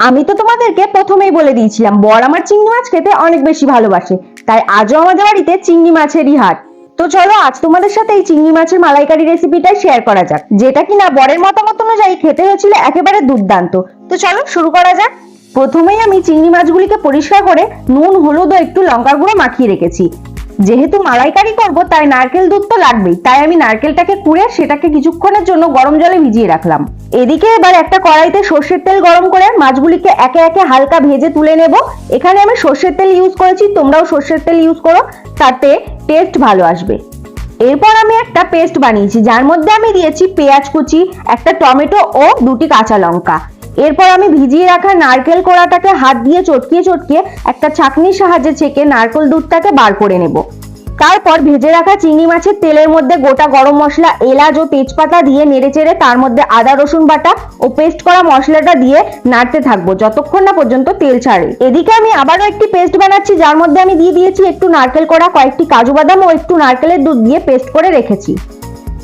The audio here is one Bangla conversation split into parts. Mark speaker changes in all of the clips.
Speaker 1: আমি তো তোমাদেরকে প্রথমেই বলে দিয়েছিলাম বর আমার চিংড়ি মাছ খেতে অনেক বেশি ভালোবাসে, তাই আজও আমাদের বাড়িতে চিংড়ি মাছেরই হাট। তো চলো আজ তোমাদের সাথে এই চিংড়ি মাছের মালাইকারি রেসিপিটাই শেয়ার করা যাক, যেটা কিনা বরের মতামত অনুযায়ী খেতে হয়েছিল একেবারে দুর্দান্ত। তো চলো শুরু করা যাক। প্রথমেই আমি চিংড়ি মাছগুলিকে পরিষ্কার করে নুন, হলুদ ও একটু লঙ্কার গুঁড়ো মাখিয়ে রেখেছি। যেহেতু মালাইকারি করব তাই নারকেল দুধ তো লাগবেই, তাই আমি নারকেলটাকে কুড়ে সেটাকে কিছুক্ষণের জন্য গরম জলে ভিজিয়ে রাখলাম। এদিকে এবার একটা কড়াইতে সর্ষের তেল গরম করে মাছগুলিকে একে একে হালকা ভেজে তুলে নেব। এখানে আমি সর্ষের তেল ইউজ করেছি, তোমরাও সর্ষের তেল ইউজ করো, তাতে টেস্ট ভালো আসবে। এরপর আমি একটা পেস্ট বানিয়েছি, যার মধ্যে আমি দিয়েছি পেঁয়াজ কুচি, একটা টমেটো ও দুটি কাঁচা লঙ্কা। এরপর আমি ভিজিয়ে রাখা নারকেল কোড়াটাকে হাত দিয়ে চটকিয়ে চটকিয়ে একটা ছাঁকনির সাহায্যে ছেঁকে নারকেল দুধটাকে বার করে নেব। তারপর ভেজে রাখা চিংড়ি মাছের তেলের মধ্যে গোটা গরম মশলা, এলাচ ও তেজপাতা দিয়ে নেড়েচেড়ে তার মধ্যে আদা রসুন বাটা ও পেস্ট করা মশলাটা দিয়ে নাড়তে থাকবো যতক্ষণ না পর্যন্ত তেল ছাড়ে। এদিকে আমি আবারও একটি পেস্ট বানাচ্ছি, যার মধ্যে আমি দিয়ে দিয়েছি একটু নারকেল কোড়া, কয়েকটি কাজু বাদাম ও একটু নারকেলের দুধ দিয়ে পেস্ট করে রেখেছি।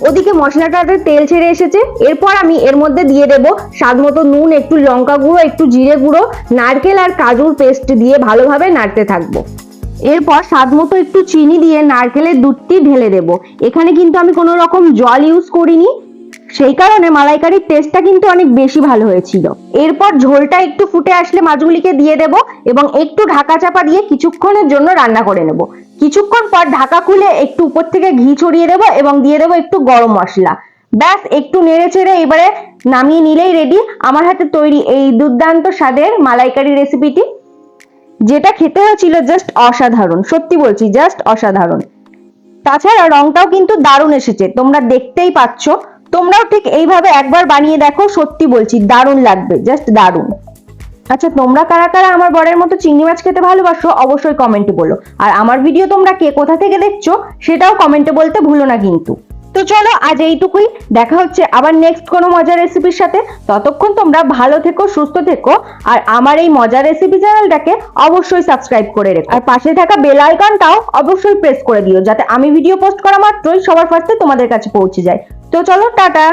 Speaker 1: ওদিকে মশলাটাতে তেল ছেড়ে এসেছে। এরপর আমি এর মধ্যে দিয়ে দেব স্বাদ মতো নুন, একটু লঙ্কা গুঁড়ো, একটু জিরে গুঁড়ো, নারকেল আর কাজুর পেস্ট দিয়ে ভালোভাবে নাড়তে থাকবো। এরপর স্বাদ মতো একটু চিনি দিয়ে নারকেলের দুধটি ঢেলে দেব। এখানে কিন্তু আমি কোনো রকম জল ইউজ করিনি, সেই কারণে মালাইকারির টেস্টটা কিন্তু অনেক বেশি ভালো হয়েছিল। এরপর ঝোলটা একটু ফুটে আসলে মাছগুলিকে দিয়ে দেব এবং একটু ঢাকা চাপা দিয়ে কিছুক্ষণের জন্য রান্না করে নেব। কিছুক্ষণ পর ঢাকা খুলে একটু উপর থেকে ঘি ছড়িয়ে দেব এবং দিয়ে দেব একটু গরম মশলা। ব্যাস একটু নেড়ে চেড়ে এবারে নামিয়ে নিলেই রেডি আমার হাতে তৈরি এই দুর্দান্ত স্বাদের মালাইকারি রেসিপিটি, যেটা খেতে হয়েছিল জাস্ট অসাধারণ। সত্যি বলছি, জাস্ট অসাধারণ। তাছাড়া রংটাও কিন্তু দারুণ এসেছে, তোমরা দেখতেই পাচ্ছ। তোমরাও ঠিক এইভাবে একবার বানিয়ে দেখো, সত্যি বলছি দারুণ লাগবে, জাস্ট দারুণ। আচ্ছা, তোমরা কারা কারা আমার বরের মতো চিংড়ি মাছ খেতে ভালোবাসো অবশ্যই কমেন্টে বলো। আর আমার ভিডিও তোমরা কে কোথা থেকে দেখছো সেটাও কমেন্টে বলতে ভুলো না কিন্তু। তো চলো আজ এইটুকুই, দেখা হচ্ছে আবার নেক্সট কোনো মজার রেসিপির সাথে। ততক্ষণ তোমরা ভালো থেকো, সুস্থ থেকো, আর আমার এই মজার রেসিপি চ্যানেলটাকে অবশ্যই সাবস্ক্রাইব করে রেখো। আর পাশে থাকা বেল আইকনটাও অবশ্যই প্রেস করে দিও, যাতে আমি ভিডিও পোস্ট করা মাত্রই সবার ফার্স্টে তোমাদের কাছে পৌঁছে যায়। তো চলো টাটা।